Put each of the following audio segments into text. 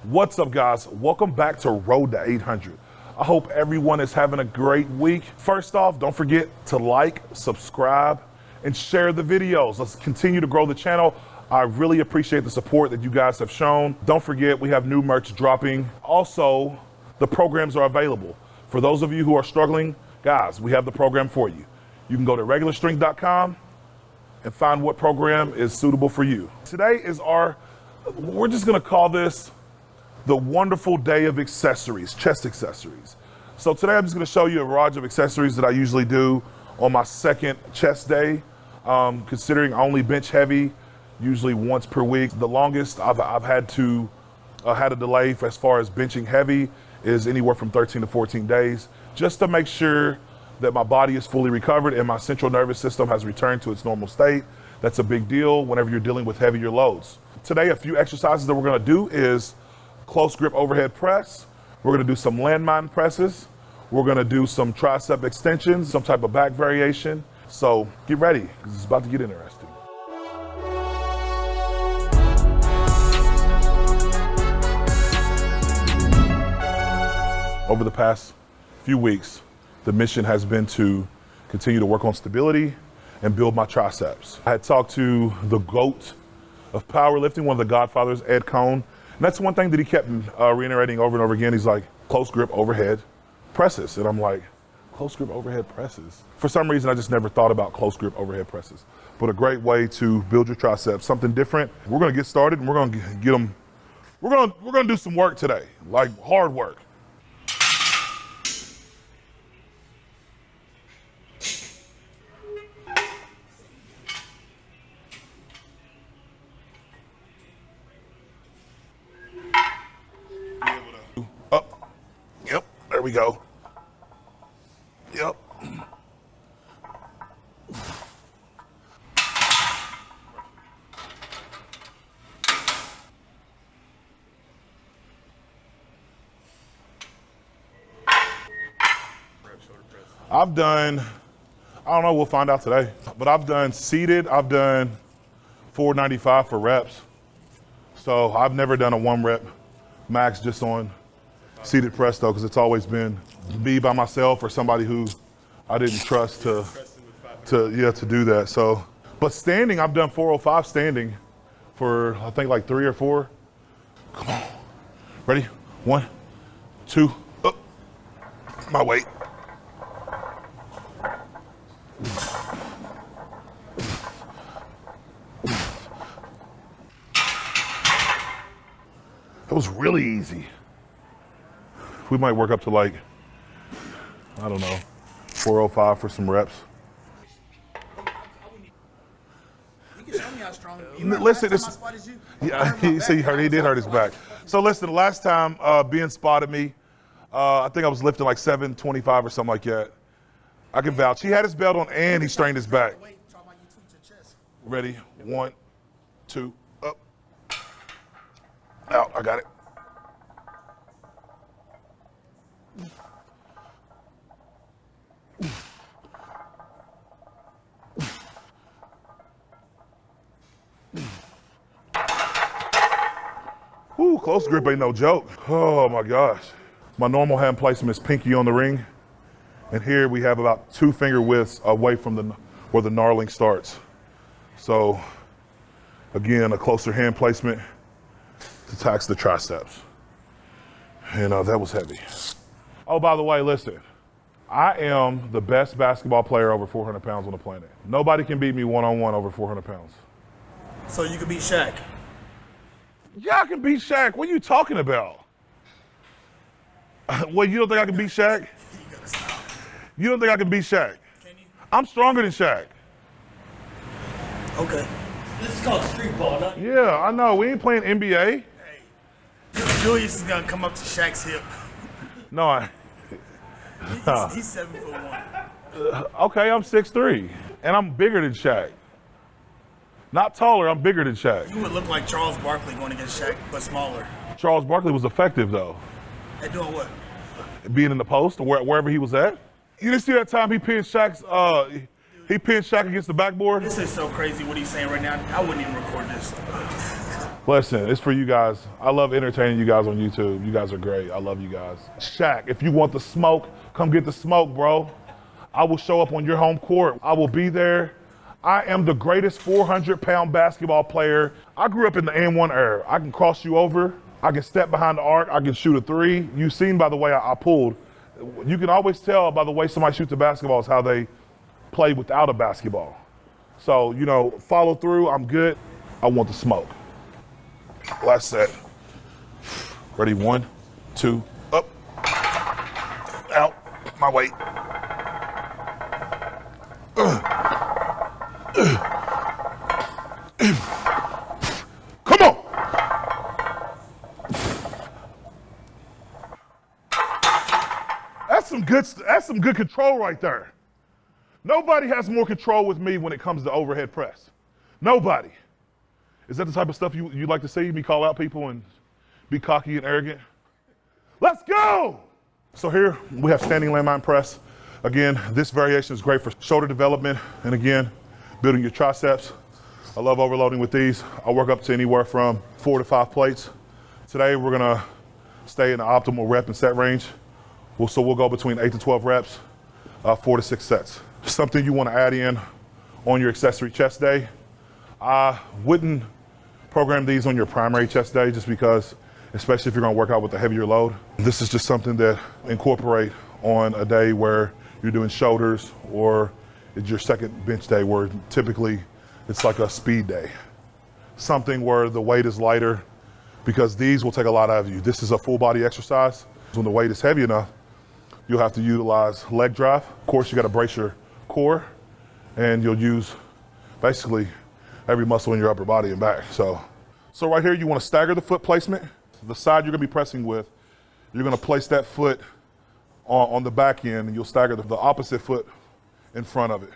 What's up, guys? Welcome back to Road to 800. I hope everyone is having a great week. First off, don't forget to like, subscribe, and share the videos. Let's continue to grow the channel. I really appreciate the support that you guys have shown. Don't forget, we have new merch dropping. Also, the programs are available. For those of you who are struggling, guys, we have the program for you. You can go to regularstrength.com and find what program is suitable for you. Today is we're just gonna call this the wonderful day of accessories, chest accessories. So today I'm just gonna show you a barrage of accessories that I usually do on my second chest day. Considering I only bench heavy, usually once per week. The longest I've had a delay as far as benching heavy is anywhere from 13 to 14 days, just to make sure that my body is fully recovered and my central nervous system has returned to its normal state. That's a big deal whenever you're dealing with heavier loads. Today, a few exercises that we're gonna do is close grip overhead press. We're gonna do some landmine presses. We're gonna do some tricep extensions, some type of back variation. So get ready, because it's about to get interesting. Over the past few weeks, the mission has been to continue to work on stability and build my triceps. I had talked to the GOAT of powerlifting, one of the godfathers, Ed Cohn. And that's one thing that he kept reiterating over and over again. He's like, close grip overhead presses. And I'm like, close grip overhead presses? For some reason, I just never thought about close grip overhead presses. But a great way to build your triceps, something different. We're gonna get started and we're gonna get them, we're gonna do some work today, like hard work. There we go. Yep. I've done, I don't know, we'll find out today, but I've done seated, I've done 495 for reps. So I've never done a 1 rep max just on seated press though, because it's always been me by myself or somebody who I didn't trust to do that. So, but standing, I've done 405 standing for I think like 3 or 4. Come on, ready? 1, 2, up, my weight. That was really easy. We might work up to like, I don't know, 405 for some reps. You can show me how strong. Listen, yeah, he said he did hurt his back. So listen, the last time Ben spotted me, I think I was lifting like 725 or something like that. I can vouch. He had his belt on and he strained his back. Ready? 1, 2, up. Out, I got it. Whew, close grip ain't no joke. Oh my gosh. My normal hand placement is pinky on the ring. And here we have about 2 finger widths away from where the gnarling starts. So again, a closer hand placement to tax the triceps. And that was heavy. Oh, by the way, listen, I am the best basketball player over 400 pounds on the planet. Nobody can beat me one-on-one over 400 pounds. So you can beat Shaq? Yeah, I can beat Shaq. What are you talking about? Well, you don't think I can beat Shaq? You gotta stop. You don't think I can beat Shaq? Can you? I'm stronger than Shaq. Okay. This is called street ball, not Yeah, I know. We ain't playing NBA. Hey, Julius is gonna come up to Shaq's hip. No, He's 7'1". okay, I'm 6'3", and I'm bigger than Shaq. Not taller, I'm bigger than Shaq. You would look like Charles Barkley going against Shaq, but smaller. Charles Barkley was effective though. At doing what? Being in the post or wherever he was at. You didn't see that time he pinned Shaq's against the backboard? This is so crazy what he's saying right now. I wouldn't even record this. Listen, it's for you guys. I love entertaining you guys on YouTube. You guys are great. I love you guys. Shaq, if you want the smoke, come get the smoke, bro. I will show up on your home court. I will be there. I am the greatest 400-pound basketball player. I grew up in the N1 era. I can cross you over. I can step behind the arc. I can shoot a three. You've seen by the way I pulled. You can always tell by the way somebody shoots a basketball is how they play without a basketball. So, you know, follow through. I'm good. I want the smoke. Last set. Ready, 1, 2, up, out, my weight. Come on. That's some good control right there. Nobody has more control with me when it comes to overhead press. Nobody. Is that the type of stuff you like to see, me call out people and be cocky and arrogant? Let's go! So here we have standing landmine press. Again, this variation is great for shoulder development and again, building your triceps. I love overloading with these. I work up to anywhere from 4 to 5 plates. Today we're gonna stay in the optimal rep and set range. So we'll go between 8 to 12 reps, 4 to 6 sets. Something you wanna add in on your accessory chest day. I wouldn't program these on your primary chest day just because, especially if you're gonna work out with a heavier load. This is just something that incorporate on a day where you're doing shoulders or it's your second bench day where typically it's like a speed day. Something where the weight is lighter because these will take a lot out of you. This is a full body exercise. When the weight is heavy enough, you'll have to utilize leg drive. Of course, you gotta brace your core and you'll use basically every muscle in your upper body and back. So right here, you wanna stagger the foot placement. The side you're gonna be pressing with, you're gonna place that foot on the back end and you'll stagger the opposite foot in front of it.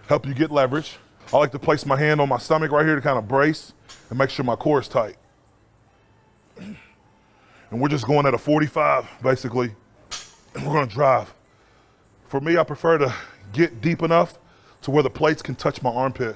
Help you get leverage. I like to place my hand on my stomach right here to kind of brace and make sure my core is tight. And we're just going at a 45, basically, and we're gonna drive. For me, I prefer to get deep enough to where the plates can touch my armpit.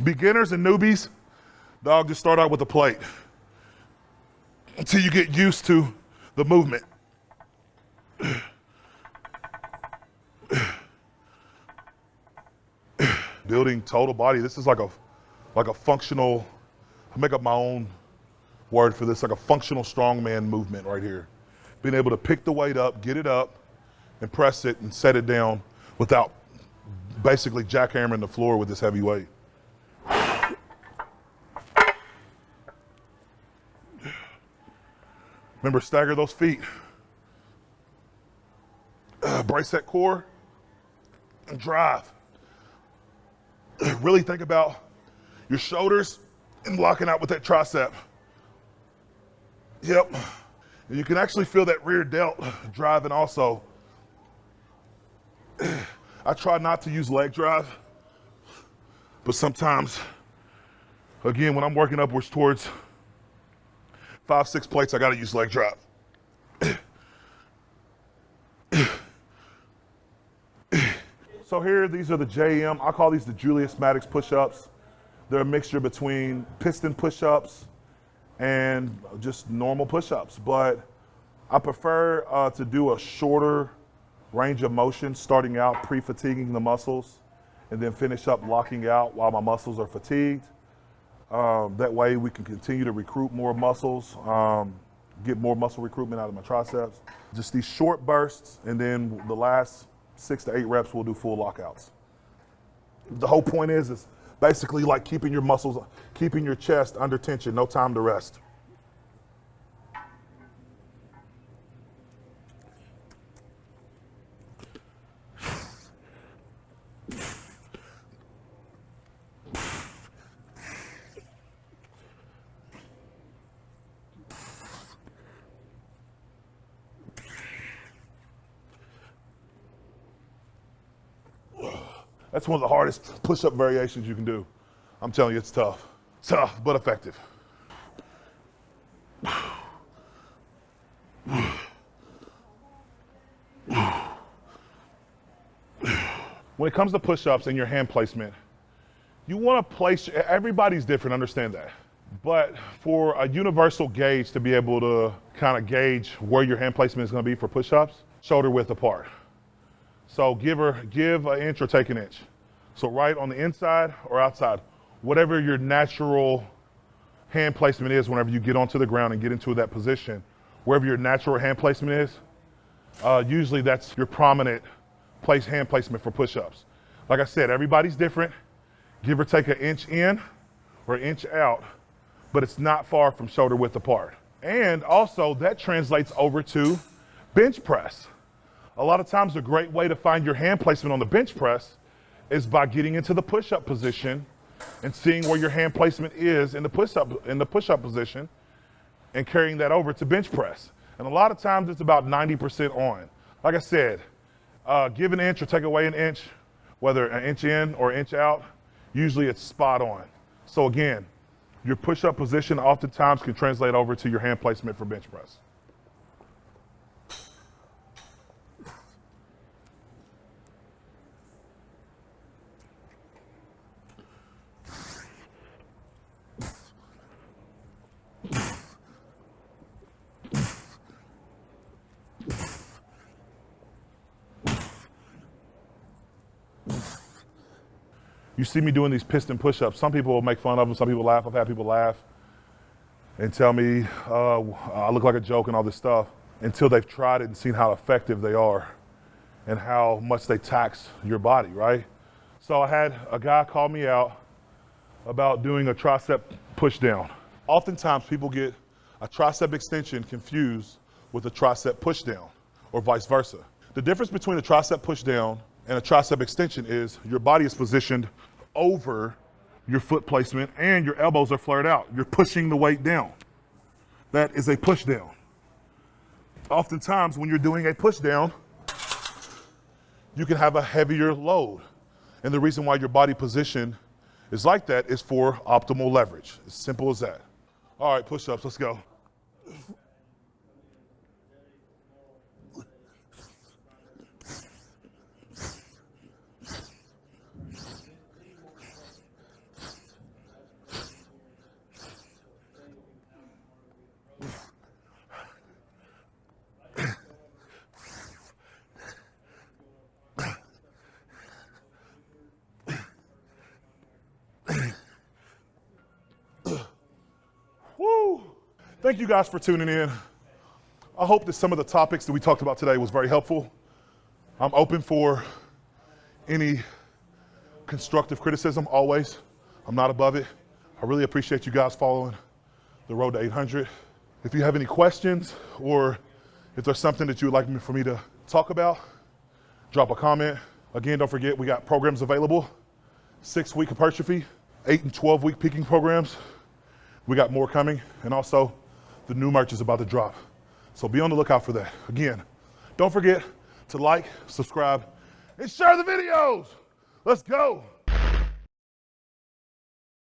Beginners and newbies, dog, just start out with a plate until you get used to the movement. Building total body. This is like a functional, I make up my own word for this, like a functional strongman movement right here. Being able to pick the weight up, get it up, and press it and set it down without basically jackhammering the floor with this heavy weight. Remember, stagger those feet. Brace that core and drive. Really think about your shoulders and locking out with that tricep. Yep. And you can actually feel that rear delt driving also. I try not to use leg drive, but sometimes, again, when I'm working upwards towards 5, 6 plates, I gotta use leg drive. So here, these are the JM. I call these the Julius Maddox push-ups. They're a mixture between piston push-ups and just normal push-ups, but I prefer to do a shorter range of motion, starting out pre-fatiguing the muscles, and then finish up locking out while my muscles are fatigued. That way we can continue to recruit more muscles, get more muscle recruitment out of my triceps. Just these short bursts, and then the last 6 to 8 reps we'll do full lockouts. The whole point is basically like keeping your muscles, keeping your chest under tension, no time to rest. That's one of the hardest push-up variations you can do. I'm telling you, it's tough. Tough, but effective. when it comes to push-ups and your hand placement, you want to place, everybody's different, understand that. But for a universal gauge to be able to kind of gauge where your hand placement is going to be for push-ups, shoulder width apart. So give an inch or take an inch. So right on the inside or outside, whatever your natural hand placement is whenever you get onto the ground and get into that position, wherever your natural hand placement is, usually that's your prominent hand placement for push-ups. Like I said, everybody's different. Give or take an inch in or an inch out, but it's not far from shoulder width apart. And also that translates over to bench press. A lot of times a great way to find your hand placement on the bench press is by getting into the push-up position and seeing where your hand placement is in the push-up position and carrying that over to bench press. And a lot of times it's about 90% on. Like I said, give an inch or take away an inch, whether an inch in or an inch out, usually it's spot on. So again, your push-up position oftentimes can translate over to your hand placement for bench press. You see me doing these piston push-ups. Some people will make fun of them, some people laugh. I've had people laugh and tell me I look like a joke and all this stuff until they've tried it and seen how effective they are and how much they tax your body, right? So I had a guy call me out about doing a tricep push down. Oftentimes people get a tricep extension confused with a tricep push down or vice versa. The difference between a tricep push down and a tricep extension is your body is positioned over your foot placement and your elbows are flared out. You're pushing the weight down. That is a push down. Oftentimes when you're doing a push down, you can have a heavier load. And the reason why your body position is like that is for optimal leverage. As simple as that. All right, push-ups, let's go. Woo! Thank you guys for tuning in. I hope that some of the topics that we talked about today was very helpful. I'm open for any constructive criticism, always. I'm not above it. I really appreciate you guys following the road to 800. If you have any questions or if there's something that you would like for me to talk about, drop a comment. Again, don't forget we got programs available, 6-week hypertrophy, 8 and 12-week peaking programs. We got more coming, and also the new merch is about to drop. So be on the lookout for that. Again, don't forget to like, subscribe, and share the videos. Let's go.